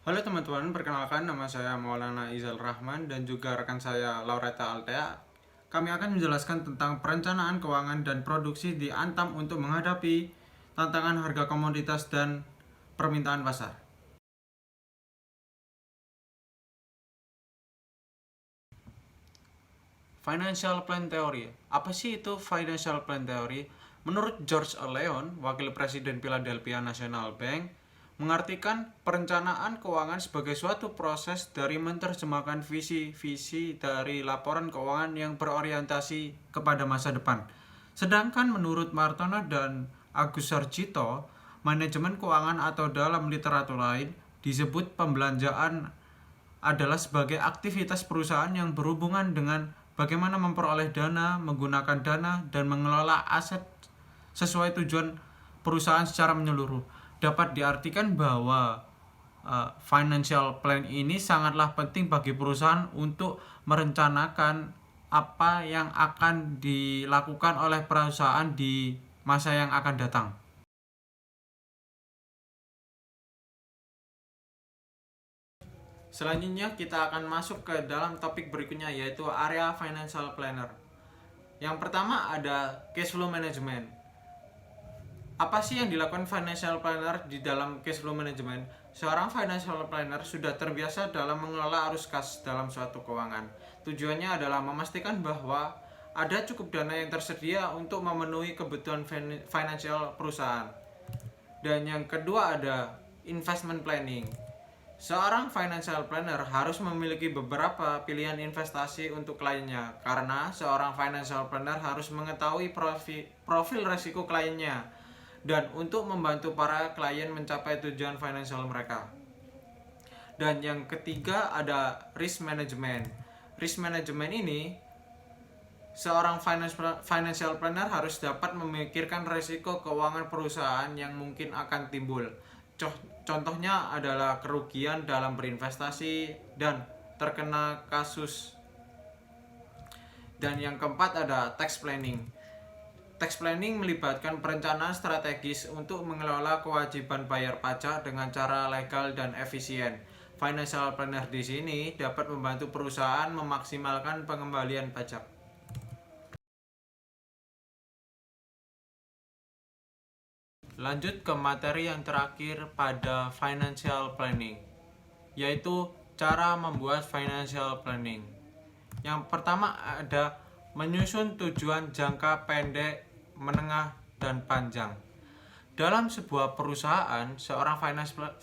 Halo teman-teman, perkenalkan nama saya Maulana Izal Rahman dan juga rekan saya Laureta Altea. Kami akan menjelaskan tentang perencanaan keuangan dan produksi di Antam untuk menghadapi tantangan harga komoditas dan permintaan pasar. Financial Plan Theory. Apa sih itu Financial Plan Theory? Menurut George Leon, Wakil Presiden Philadelphia National Bank, mengartikan perencanaan keuangan sebagai suatu proses dari menerjemahkan visi-visi dari laporan keuangan yang berorientasi kepada masa depan. Sedangkan menurut Martono dan Agus Sarjito, manajemen keuangan atau dalam literatur lain disebut pembelanjaan adalah sebagai aktivitas perusahaan yang berhubungan dengan bagaimana memperoleh dana, menggunakan dana, dan mengelola aset sesuai tujuan perusahaan secara menyeluruh. Dapat diartikan bahwa financial plan ini sangatlah penting bagi perusahaan untuk merencanakan apa yang akan dilakukan oleh perusahaan di masa yang akan datang. Selanjutnya kita akan masuk ke dalam topik berikutnya, yaitu area financial planner. Yang pertama ada cash flow management. Apa sih yang dilakukan financial planner di dalam cash flow management? Seorang financial planner sudah terbiasa dalam mengelola arus kas dalam suatu keuangan. Tujuannya adalah memastikan bahwa ada cukup dana yang tersedia untuk memenuhi kebutuhan financial perusahaan. Dan yang kedua ada investment planning. Seorang financial planner harus memiliki beberapa pilihan investasi untuk kliennya, karena seorang financial planner harus mengetahui profil risiko kliennya dan untuk membantu para klien mencapai tujuan financial mereka. Dan yang ketiga ada risk management. Risk management ini seorang financial planner harus dapat memikirkan risiko keuangan perusahaan yang mungkin akan timbul. Contohnya adalah kerugian dalam berinvestasi dan terkena kasus. Dan yang keempat ada tax planning. Tax planning melibatkan perencanaan strategis untuk mengelola kewajiban bayar pajak dengan cara legal dan efisien. Financial planner di sini dapat membantu perusahaan memaksimalkan pengembalian pajak. Lanjut ke materi yang terakhir pada financial planning, yaitu cara membuat financial planning. Yang pertama ada menyusun tujuan jangka pendek, menengah, dan panjang. Dalam sebuah perusahaan, seorang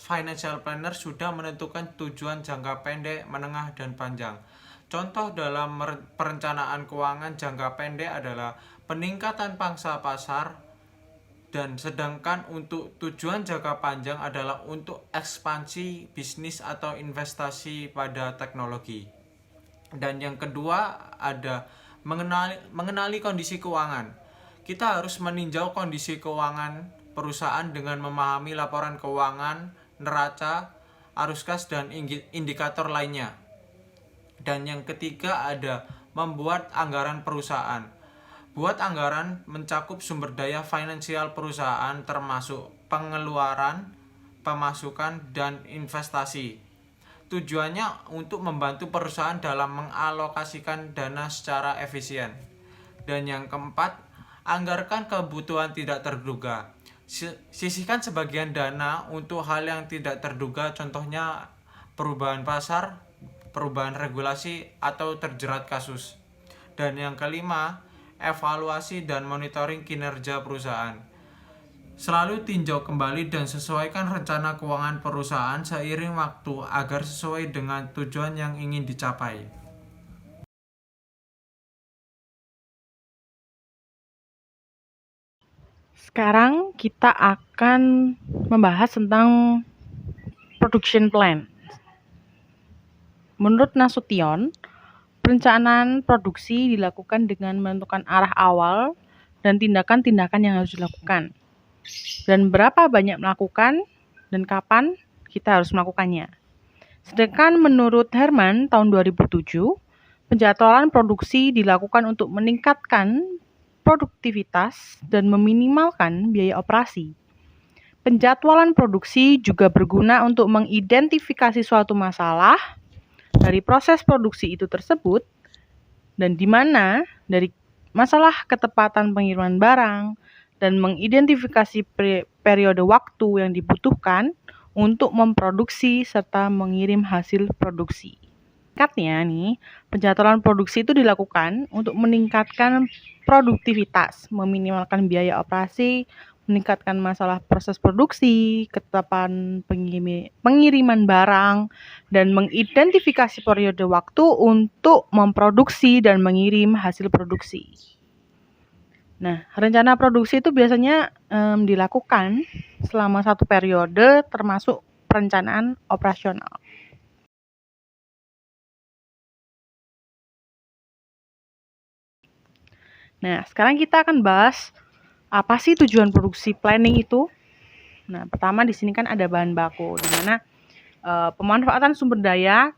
financial planner sudah menentukan tujuan jangka pendek, menengah, dan panjang. Contoh dalam perencanaan keuangan jangka pendek adalah peningkatan pangsa pasar, dan sedangkan untuk tujuan jangka panjang adalah untuk ekspansi bisnis atau investasi pada teknologi. Dan yang kedua ada mengenali kondisi keuangan. Kita harus meninjau kondisi keuangan perusahaan dengan memahami laporan keuangan, neraca, arus kas, dan indikator lainnya. Dan yang ketiga ada membuat anggaran perusahaan. Buat anggaran mencakup sumber daya finansial perusahaan termasuk pengeluaran, pemasukan, dan investasi. Tujuannya untuk membantu perusahaan dalam mengalokasikan dana secara efisien. Dan yang keempat, anggarkan kebutuhan tidak terduga. Sisihkan sebagian dana untuk hal yang tidak terduga, contohnya perubahan pasar, perubahan regulasi, atau terjerat kasus. Dan yang kelima, evaluasi dan monitoring kinerja perusahaan. Selalu tinjau kembali dan sesuaikan rencana keuangan perusahaan seiring waktu agar sesuai dengan tujuan yang ingin dicapai. Sekarang kita akan membahas tentang production plan. Menurut Nasution, perencanaan produksi dilakukan dengan menentukan arah awal dan tindakan-tindakan yang harus dilakukan. Dan berapa banyak melakukan dan kapan kita harus melakukannya. Sedangkan menurut Herman tahun 2007, penjadwalan produksi dilakukan untuk meningkatkan produktivitas dan meminimalkan biaya operasi. Penjadwalan produksi juga berguna untuk mengidentifikasi suatu masalah dari proses produksi itu tersebut dan di mana dari masalah ketepatan pengiriman barang dan mengidentifikasi periode waktu yang dibutuhkan untuk memproduksi serta mengirim hasil produksi. Singkatnya nih, penjadwalan produksi itu dilakukan untuk meningkatkan produktivitas, meminimalkan biaya operasi, meningkatkan masalah proses produksi, ketetapan pengiriman barang, dan mengidentifikasi periode waktu untuk memproduksi dan mengirim hasil produksi. Nah, rencana produksi itu biasanya dilakukan selama satu periode termasuk perencanaan operasional. Nah, sekarang kita akan bahas apa sih tujuan produksi planning itu. Nah, pertama di sini kan ada bahan baku, di mana pemanfaatan sumber daya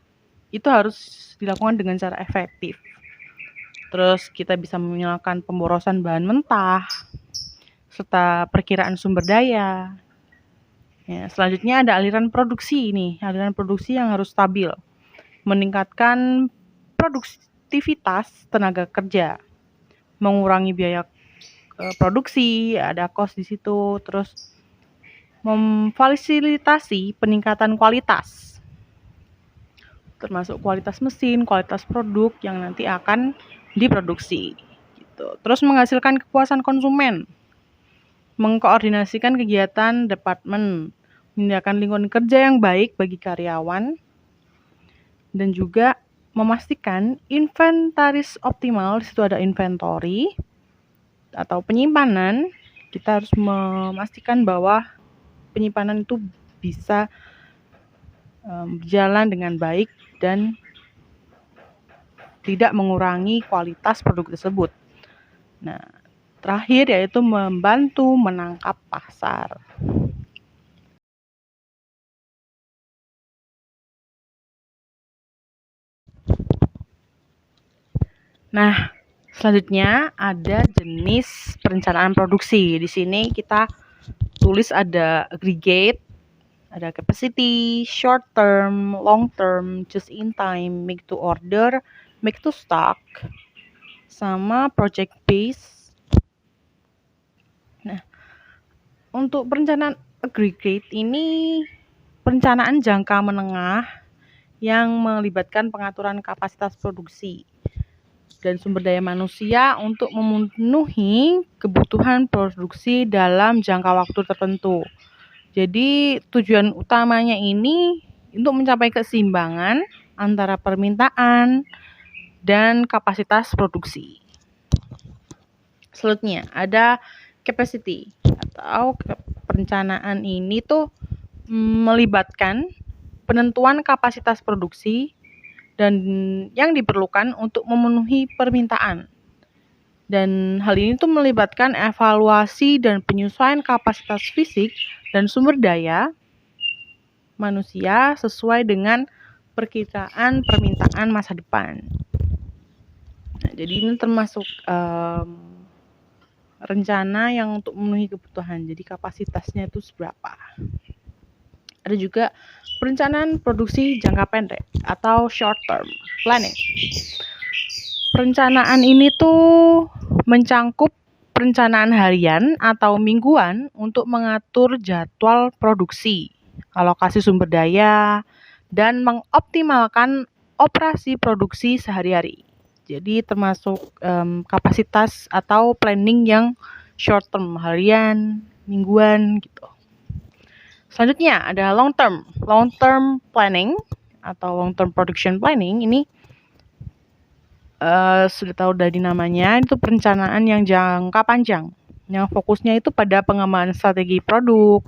itu harus dilakukan dengan cara efektif. Terus kita bisa menyalakan pemborosan bahan mentah, serta perkiraan sumber daya. Ya, selanjutnya ada aliran produksi ini, aliran produksi yang harus stabil, meningkatkan produktivitas tenaga kerja, mengurangi biaya produksi, ada cost di situ, terus memfasilitasi peningkatan kualitas, termasuk kualitas mesin, kualitas produk yang nanti akan diproduksi. Gitu. Terus menghasilkan kepuasan konsumen, mengkoordinasikan kegiatan departemen, menyediakan lingkungan kerja yang baik bagi karyawan, dan juga memastikan inventaris optimal. Di situ ada inventory atau penyimpanan. Kita harus memastikan bahwa penyimpanan itu bisa berjalan dengan baik dan tidak mengurangi kualitas produk tersebut. Nah, terakhir yaitu membantu menangkap pasar. Nah, selanjutnya ada jenis perencanaan produksi. Di sini kita tulis ada aggregate, ada capacity, short term, long term, just in time, make to order, make to stock, sama project base. Nah, untuk perencanaan aggregate ini perencanaan jangka menengah yang melibatkan pengaturan kapasitas produksi dan sumber daya manusia untuk memenuhi kebutuhan produksi dalam jangka waktu tertentu. Jadi tujuan utamanya ini untuk mencapai keseimbangan antara permintaan dan kapasitas produksi. Selanjutnya ada capacity atau perencanaan ini tuh melibatkan penentuan kapasitas produksi dan yang diperlukan untuk memenuhi permintaan. Dan hal ini tuh melibatkan evaluasi dan penyesuaian kapasitas fisik dan sumber daya manusia sesuai dengan perkiraan permintaan masa depan. Nah, jadi ini termasuk rencana yang untuk memenuhi kebutuhan. Jadi kapasitasnya itu seberapa. Ada juga perencanaan produksi jangka pendek atau short term planning. Perencanaan ini tuh mencangkup perencanaan harian atau mingguan untuk mengatur jadwal produksi, alokasi sumber daya, dan mengoptimalkan operasi produksi sehari-hari. Jadi termasuk kapasitas atau planning yang short term, harian, mingguan gitu. Selanjutnya ada long term planning atau long term production planning. Ini sudah tahu dari namanya, itu perencanaan yang jangka panjang, yang fokusnya itu pada pengembangan strategi produk,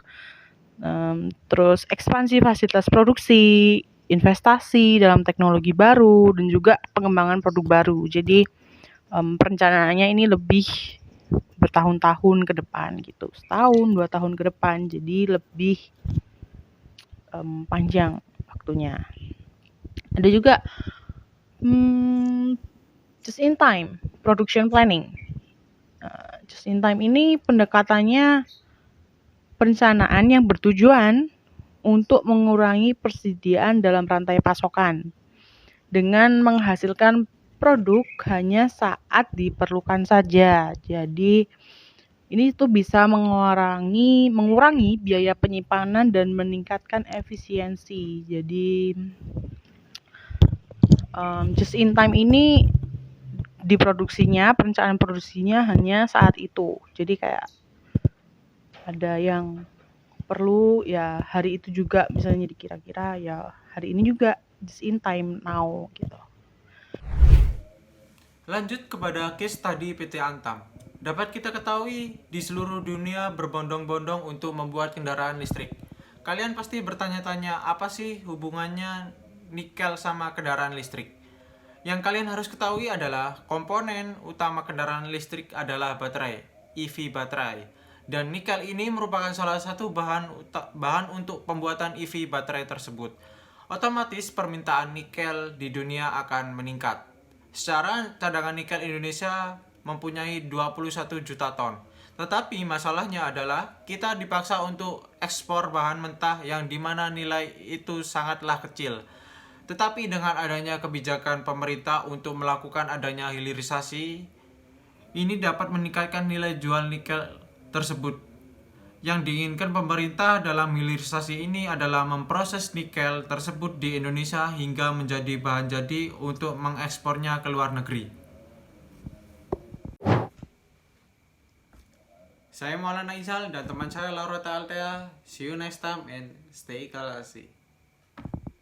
terus ekspansi fasilitas produksi, investasi dalam teknologi baru, dan juga pengembangan produk baru. Jadi perencanaannya ini lebih bertahun-tahun ke depan gitu, setahun 2 tahun ke depan, jadi lebih panjang waktunya. Ada juga just in time production planning. Just in time ini pendekatannya perencanaan yang bertujuan untuk mengurangi persediaan dalam rantai pasokan dengan menghasilkan produk hanya saat diperlukan saja. Jadi ini tuh bisa mengurangi biaya penyimpanan dan meningkatkan efisiensi. Jadi just in time ini perencanaan produksinya hanya saat itu. Jadi kayak ada yang perlu ya hari itu juga, misalnya dikira-kira ya hari ini juga, just in time now gitu. Lanjut kepada case tadi PT Antam. Dapat kita ketahui di seluruh dunia berbondong-bondong untuk membuat kendaraan listrik. Kalian pasti bertanya-tanya apa sih hubungannya nikel sama kendaraan listrik? Yang kalian harus ketahui adalah komponen utama kendaraan listrik adalah baterai, EV baterai. Dan nikel ini merupakan salah satu bahan untuk pembuatan EV baterai tersebut. Otomatis permintaan nikel di dunia akan meningkat. Secara cadangan nikel Indonesia mempunyai 21 juta ton. Tetapi masalahnya adalah kita dipaksa untuk ekspor bahan mentah yang dimana nilai itu sangatlah kecil. Tetapi dengan adanya kebijakan pemerintah untuk melakukan adanya hilirisasi, ini dapat meningkatkan nilai jual nikel tersebut. Yang diinginkan pemerintah dalam hilirisasi ini adalah memproses nikel tersebut di Indonesia hingga menjadi bahan jadi untuk mengekspornya ke luar negeri. Saya Maulana Izal dan teman saya Laura Altea. See you next time and stay kalasi.